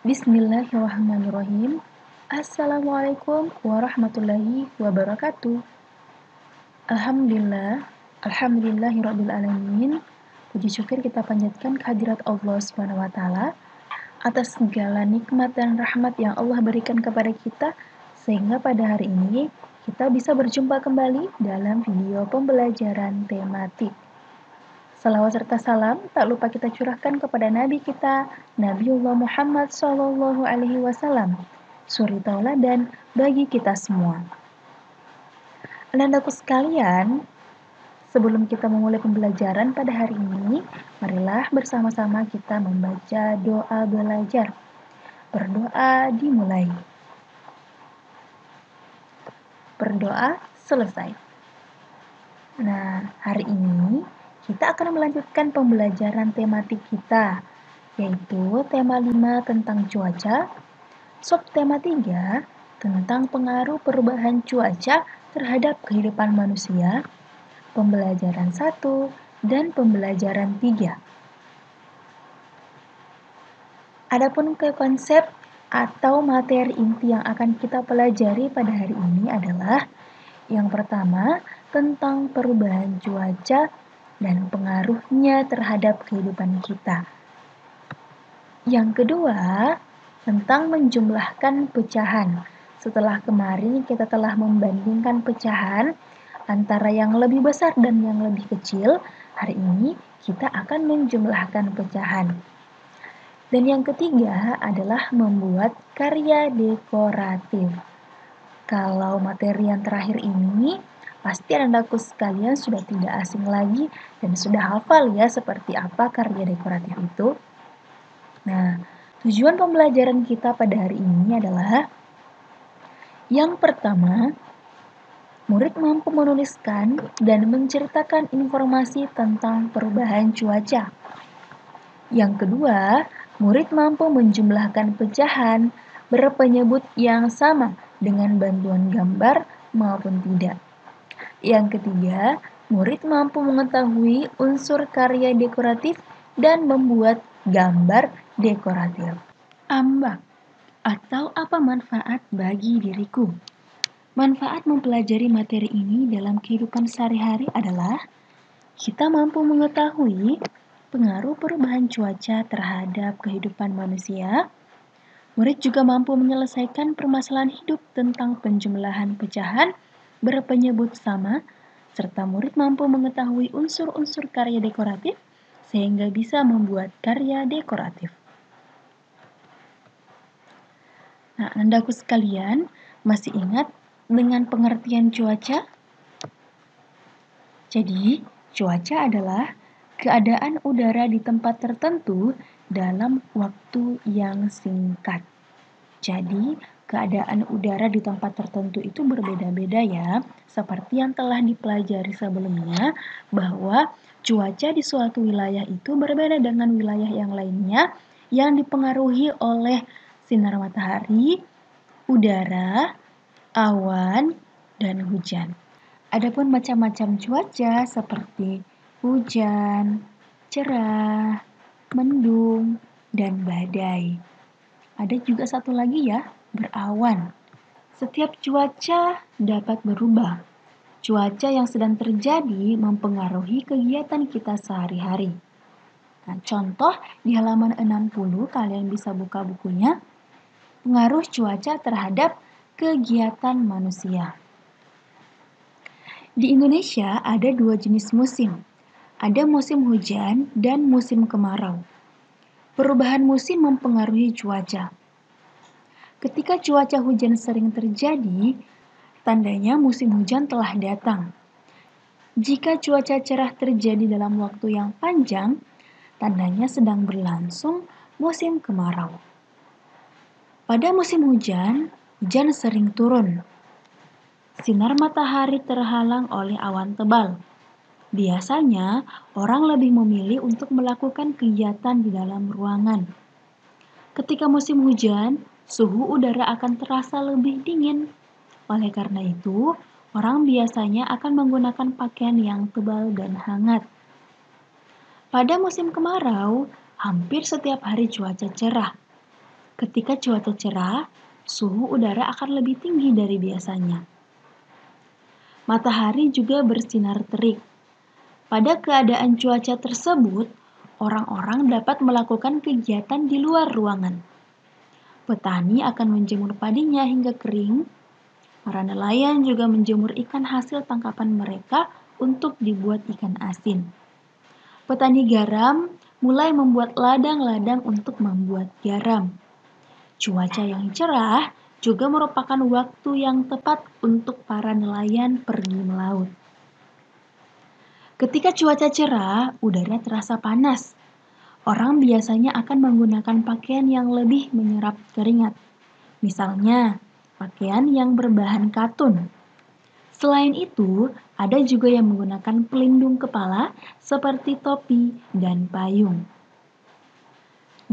Bismillahirrahmanirrahim. Assalamualaikum warahmatullahi wabarakatuh. Alhamdulillahirrabbilalamin. Puji syukur kita panjatkan kehadirat Allah Subhanahu wa taala atas segala nikmat dan rahmat yang Allah berikan kepada kita sehingga pada hari ini kita bisa berjumpa kembali dalam video pembelajaran tematik. Salawat serta salam tak lupa kita curahkan kepada Nabi kita, Nabiullah Muhammad SAW, suri tauladan bagi kita semua. Anandaku sekalian, sebelum kita memulai pembelajaran pada hari ini, marilah bersama-sama kita membaca doa belajar. Berdoa dimulai. Berdoa selesai. Nah, hari ini kita akan melanjutkan pembelajaran tematik kita, yaitu tema 5 tentang cuaca, subtema 3 tentang pengaruh perubahan cuaca terhadap kehidupan manusia, pembelajaran 1 dan pembelajaran 3. Adapun ke konsep atau materi inti yang akan kita pelajari pada hari ini adalah yang pertama, tentang perubahan cuaca dan pengaruhnya terhadap kehidupan kita. Yang kedua, tentang menjumlahkan pecahan. Setelah kemarin kita telah membandingkan pecahan antara yang lebih besar dan yang lebih kecil, hari ini kita akan menjumlahkan pecahan. Dan yang ketiga adalah membuat karya dekoratif. Kalau materi yang terakhir ini, pasti anandaku sekalian sudah tidak asing lagi dan sudah hafal ya seperti apa karya dekoratif itu. Nah, tujuan pembelajaran kita pada hari ini adalah yang pertama, murid mampu menuliskan dan menceritakan informasi tentang perubahan cuaca. Yang kedua, murid mampu menjumlahkan pecahan berpenyebut yang sama dengan bantuan gambar maupun tidak. Yang ketiga, murid mampu mengetahui unsur karya dekoratif dan membuat gambar dekoratif. Ambak atau apa manfaat bagi diriku? Manfaat mempelajari materi ini dalam kehidupan sehari-hari adalah kita mampu mengetahui pengaruh perubahan cuaca terhadap kehidupan manusia. Murid juga mampu menyelesaikan permasalahan hidup tentang penjumlahan pecahan berpenyebut sama, serta murid mampu mengetahui unsur-unsur karya dekoratif sehingga bisa membuat karya dekoratif. Nah, anandaku sekalian, masih ingat dengan pengertian cuaca? Jadi, cuaca adalah keadaan udara di tempat tertentu dalam waktu yang singkat. Jadi, keadaan udara di tempat tertentu itu berbeda-beda ya, seperti yang telah dipelajari sebelumnya, bahwa cuaca di suatu wilayah itu berbeda dengan wilayah yang lainnya yang dipengaruhi oleh sinar matahari, udara, awan, dan hujan. Adapun macam-macam cuaca seperti hujan, cerah, mendung, dan badai. Ada juga satu lagi ya, berawan. Setiap cuaca dapat berubah. Cuaca yang sedang terjadi mempengaruhi kegiatan kita sehari-hari. Nah, contoh di halaman 60 kalian bisa buka bukunya. Pengaruh cuaca terhadap kegiatan manusia. Di Indonesia ada 2 jenis musim. Ada musim hujan dan musim kemarau. Perubahan musim mempengaruhi cuaca. Ketika cuaca hujan sering terjadi, tandanya musim hujan telah datang. Jika cuaca cerah terjadi dalam waktu yang panjang, tandanya sedang berlangsung musim kemarau. Pada musim hujan, hujan sering turun. Sinar matahari terhalang oleh awan tebal. Biasanya, orang lebih memilih untuk melakukan kegiatan di dalam ruangan. Ketika musim hujan, suhu udara akan terasa lebih dingin. Oleh karena itu, orang biasanya akan menggunakan pakaian yang tebal dan hangat. Pada musim kemarau, hampir setiap hari cuaca cerah. Ketika cuaca cerah, suhu udara akan lebih tinggi dari biasanya. Matahari juga bersinar terik. Pada keadaan cuaca tersebut, orang-orang dapat melakukan kegiatan di luar ruangan. Petani akan menjemur padinya hingga kering. Para nelayan juga menjemur ikan hasil tangkapan mereka untuk dibuat ikan asin. Petani garam mulai membuat ladang-ladang untuk membuat garam. Cuaca yang cerah juga merupakan waktu yang tepat untuk para nelayan pergi melaut. Ketika cuaca cerah, udara terasa panas. Orang biasanya akan menggunakan pakaian yang lebih menyerap keringat. Misalnya, pakaian yang berbahan katun. Selain itu, ada juga yang menggunakan pelindung kepala seperti topi dan payung.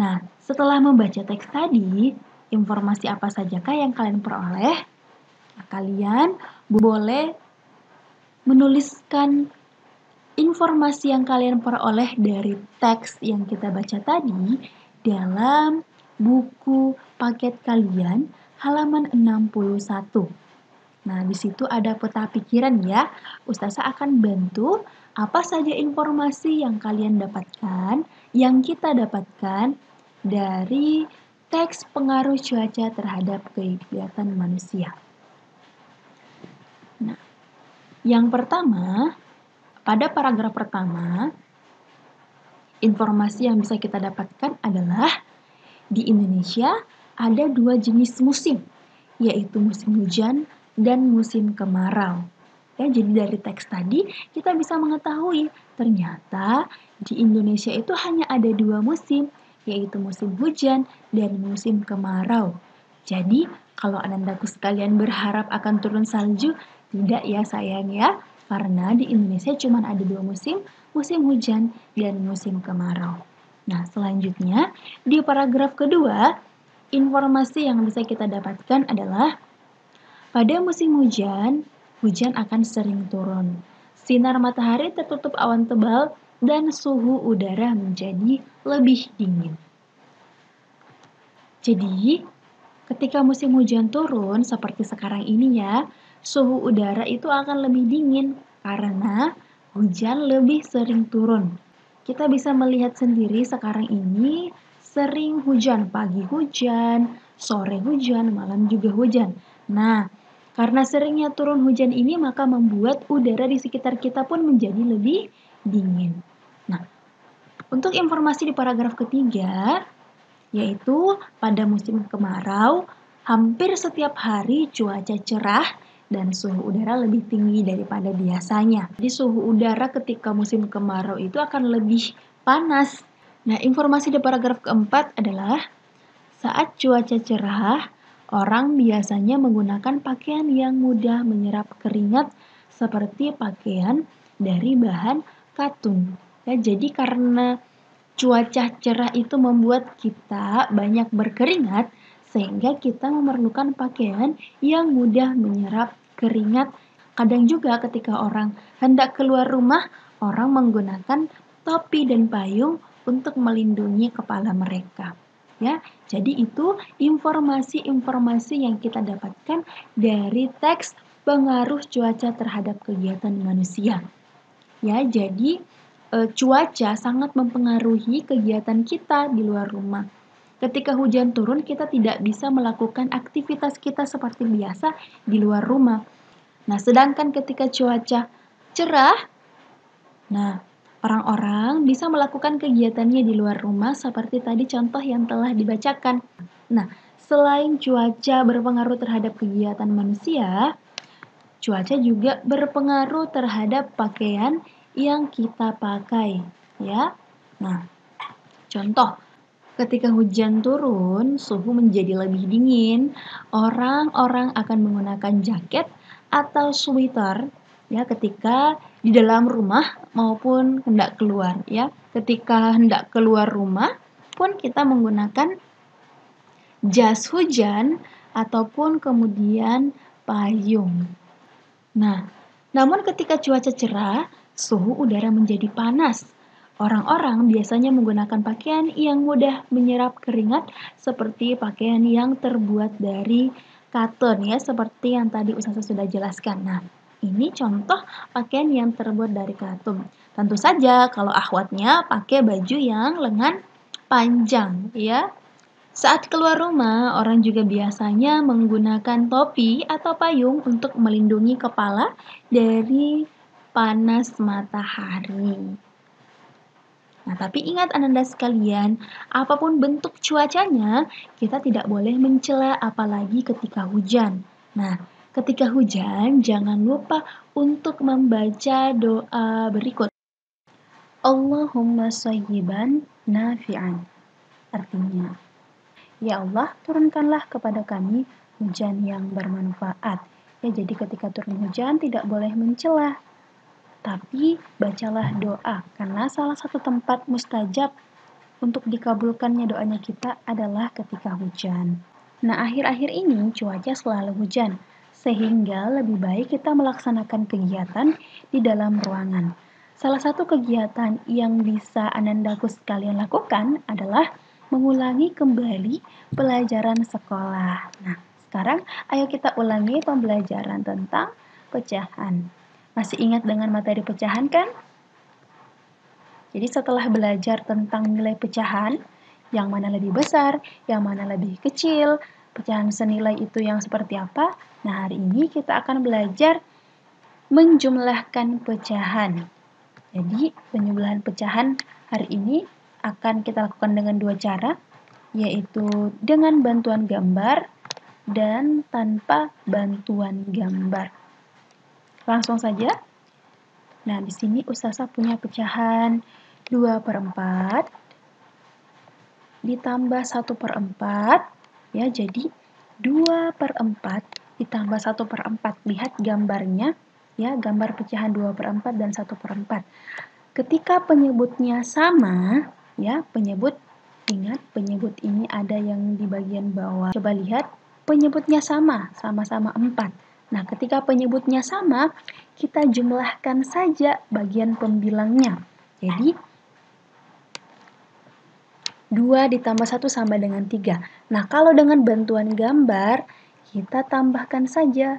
Nah, setelah membaca teks tadi, informasi apa sajakah yang kalian peroleh? Kalian boleh menuliskan informasi yang kalian peroleh dari teks yang kita baca tadi dalam buku paket kalian halaman 61. Nah, di situ ada peta pikiran ya. Ustazah akan bantu apa saja informasi yang kalian dapatkan, yang kita dapatkan dari teks pengaruh cuaca terhadap kegiatan manusia. Nah, yang pertama, pada paragraf pertama, informasi yang bisa kita dapatkan adalah di Indonesia ada 2 jenis musim, yaitu musim hujan dan musim kemarau. Ya, jadi dari teks tadi kita bisa mengetahui ternyata di Indonesia itu hanya ada 2 musim, yaitu musim hujan dan musim kemarau. Jadi kalau anandaku sekalian berharap akan turun salju, tidak ya sayang ya, karena di Indonesia cuma ada 2 musim, musim hujan dan musim kemarau. Nah, selanjutnya di paragraf kedua, informasi yang bisa kita dapatkan adalah pada musim hujan, hujan akan sering turun. Sinar matahari tertutup awan tebal dan suhu udara menjadi lebih dingin. Jadi, ketika musim hujan turun seperti sekarang ini ya, suhu udara itu akan lebih dingin karena hujan lebih sering turun. Kita bisa melihat sendiri sekarang ini sering hujan, pagi hujan, sore hujan, malam juga hujan. Nah, karena seringnya turun hujan ini maka membuat udara di sekitar kita pun menjadi lebih dingin. Nah, untuk informasi di paragraf ketiga, yaitu pada musim kemarau, hampir setiap hari cuaca cerah dan suhu udara lebih tinggi daripada biasanya. Jadi suhu udara ketika musim kemarau itu akan lebih panas. Nah, informasi di paragraf keempat adalah saat cuaca cerah, orang biasanya menggunakan pakaian yang mudah menyerap keringat seperti pakaian dari bahan katun. Ya, jadi karena cuaca cerah itu membuat kita banyak berkeringat, sehingga kita memerlukan pakaian yang mudah menyerap keringat. Kadang juga ketika orang hendak keluar rumah, orang menggunakan topi dan payung untuk melindungi kepala mereka. Ya, jadi itu informasi-informasi yang kita dapatkan dari teks pengaruh cuaca terhadap kegiatan manusia. Ya, jadi cuaca sangat mempengaruhi kegiatan kita di luar rumah. Ketika hujan turun, kita tidak bisa melakukan aktivitas kita seperti biasa di luar rumah. Nah, sedangkan ketika cuaca cerah, nah, orang-orang bisa melakukan kegiatannya di luar rumah seperti tadi contoh yang telah dibacakan. Nah, selain cuaca berpengaruh terhadap kegiatan manusia, cuaca juga berpengaruh terhadap pakaian yang kita pakai, ya. Nah, contoh, ketika hujan turun, suhu menjadi lebih dingin, orang-orang akan menggunakan jaket atau sweater ya ketika di dalam rumah maupun hendak keluar ya. Ketika hendak keluar rumah pun kita menggunakan jas hujan ataupun kemudian payung. Nah, namun ketika cuaca cerah, suhu udara menjadi panas. Orang-orang biasanya menggunakan pakaian yang mudah menyerap keringat seperti pakaian yang terbuat dari katun ya, seperti yang tadi Ustazah sudah jelaskan. Nah, ini contoh pakaian yang terbuat dari katun. Tentu saja kalau akhwatnya pakai baju yang lengan panjang ya. Saat keluar rumah, orang juga biasanya menggunakan topi atau payung untuk melindungi kepala dari panas matahari. Nah, tapi ingat Ananda sekalian, apapun bentuk cuacanya, kita tidak boleh mencela apalagi ketika hujan. Nah, ketika hujan, jangan lupa untuk membaca doa berikut. Allahumma shayyiban nafi'an. Artinya, ya Allah, turunkanlah kepada kami hujan yang bermanfaat. Ya, jadi ketika turun hujan tidak boleh mencela, tapi bacalah doa, karena salah satu tempat mustajab untuk dikabulkannya doanya kita adalah ketika hujan. Nah, akhir-akhir ini cuaca selalu hujan, sehingga lebih baik kita melaksanakan kegiatan di dalam ruangan. Salah satu kegiatan yang bisa Anandaku sekalian lakukan adalah mengulangi kembali pelajaran sekolah. Nah, sekarang ayo kita ulangi pembelajaran tentang pecahan. Masih ingat dengan materi pecahan kan? Jadi setelah belajar tentang nilai pecahan, yang mana lebih besar, yang mana lebih kecil, pecahan senilai itu yang seperti apa, nah hari ini kita akan belajar menjumlahkan pecahan. Jadi penjumlahan pecahan hari ini akan kita lakukan dengan dua cara, yaitu dengan bantuan gambar dan tanpa bantuan gambar. Langsung saja. Nah, di sini Ustazah punya pecahan 2/4 ditambah 1/4, ya, jadi 2/4 ditambah 1/4. Lihat gambarnya, ya, gambar pecahan 2/4 dan 1/4. Ketika penyebutnya sama, ya, ingat penyebut ini ada yang di bagian bawah. Coba lihat, penyebutnya sama-sama 4. Nah, ketika penyebutnya sama, kita jumlahkan saja bagian pembilangnya. Jadi, 2 ditambah 1 sama dengan 3. Nah, kalau dengan bantuan gambar, kita tambahkan saja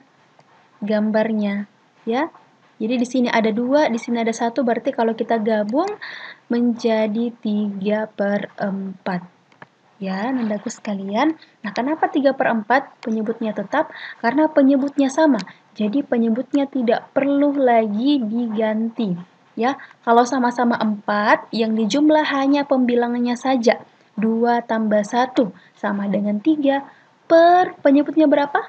gambarnya, ya. Jadi di sini ada 2, di sini ada 1, berarti kalau kita gabung menjadi 3/4. Ya, nandaku sekalian. Nah, kenapa 3/4 penyebutnya tetap? Karena penyebutnya sama. Jadi penyebutnya tidak perlu lagi diganti. Ya, kalau sama-sama 4, yang dijumlah hanya pembilangnya saja. 2 tambah 1 sama dengan 3 per penyebutnya berapa?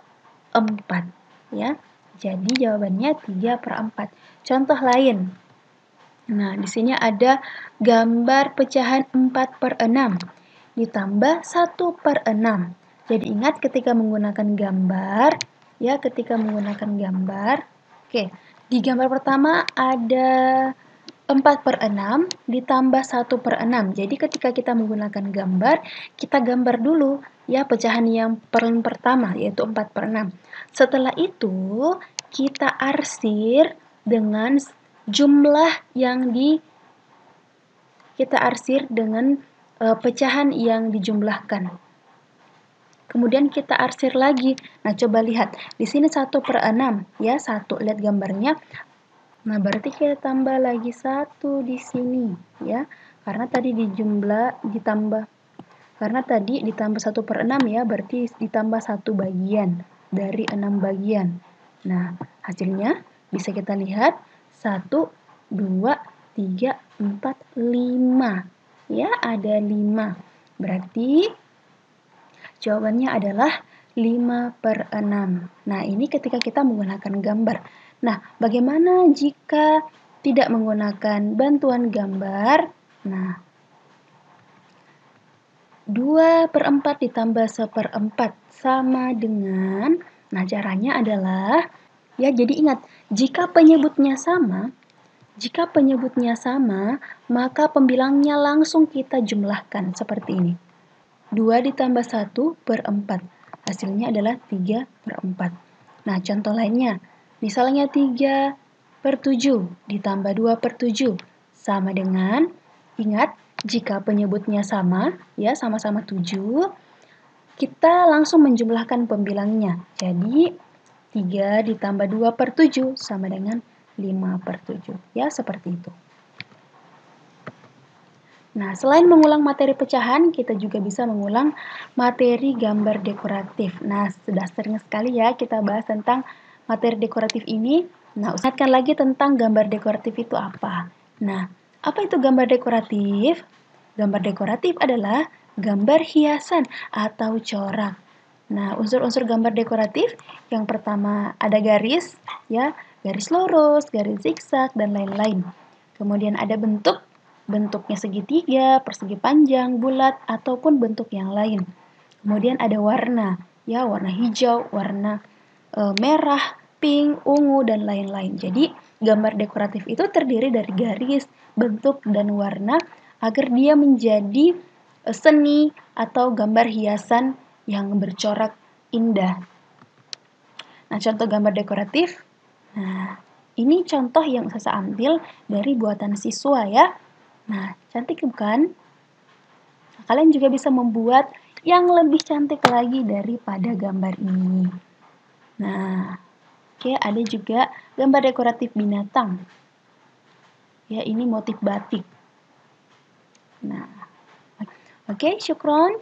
4. Ya, jadi jawabannya 3/4. Contoh lain. Nah, di sini ada gambar pecahan 4/6 ditambah 1/6. Jadi ingat ketika menggunakan gambar, ya, oke, di gambar pertama ada 4/6 ditambah 1/6. Jadi ketika kita menggunakan gambar, kita gambar dulu, ya, pecahan yang paling pertama, yaitu 4/6. Setelah itu, kita arsir dengan jumlah yang kita arsir dengan pecahan yang dijumlahkan. Kemudian kita arsir lagi. Nah, coba lihat. Di sini 1/6, ya, 1. Lihat gambarnya. Nah, berarti kita tambah lagi 1 di sini, ya. Karena tadi ditambah 1/6, ya, berarti ditambah 1 bagian dari 6 bagian. Nah, hasilnya bisa kita lihat 1, 2, 3, 4, 5. Ya, ada 5. Berarti jawabannya adalah 5/6. Nah, ini ketika kita menggunakan gambar. Nah, bagaimana jika tidak menggunakan bantuan gambar? Nah, 2/4 ditambah 1/4 sama dengan, nah, caranya adalah, ya, jadi ingat, jika penyebutnya sama, maka pembilangnya langsung kita jumlahkan seperti ini. 2 ditambah 1/4. Hasilnya adalah 3/4. Nah, contoh lainnya. Misalnya 3/7 ditambah 2/7 sama dengan Ingat, jika penyebutnya sama, ya sama-sama 7, kita langsung menjumlahkan pembilangnya. Jadi, 3 ditambah 2/7 sama dengan 5/7. Ya, seperti itu. Nah, selain mengulang materi pecahan, kita juga bisa mengulang materi gambar dekoratif. Nah, sudah sering sekali ya kita bahas tentang materi dekoratif ini. Nah, ingatkan lagi tentang gambar dekoratif itu apa. Nah, apa itu gambar dekoratif? Gambar dekoratif adalah gambar hiasan atau corak. Nah, unsur-unsur gambar dekoratif yang pertama ada garis, ya, garis lurus, garis zigzag, dan lain-lain. Kemudian ada bentuk, bentuknya segitiga, persegi panjang, bulat, ataupun bentuk yang lain. Kemudian ada warna, ya, warna hijau, warna merah, pink, ungu, dan lain-lain. Jadi, gambar dekoratif itu terdiri dari garis, bentuk, dan warna agar dia menjadi seni atau gambar hiasan yang bercorak indah. Nah, contoh gambar dekoratif. Nah, ini contoh yang saya ambil dari buatan siswa ya. Nah, cantik bukan? Nah, kalian juga bisa membuat yang lebih cantik lagi daripada gambar ini. Nah, oke, ada juga gambar dekoratif binatang. Ya, ini motif batik. Nah, oke, syukron.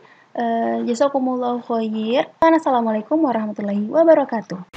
Jazakumullahu khair. Assalamualaikum warahmatullahi wabarakatuh.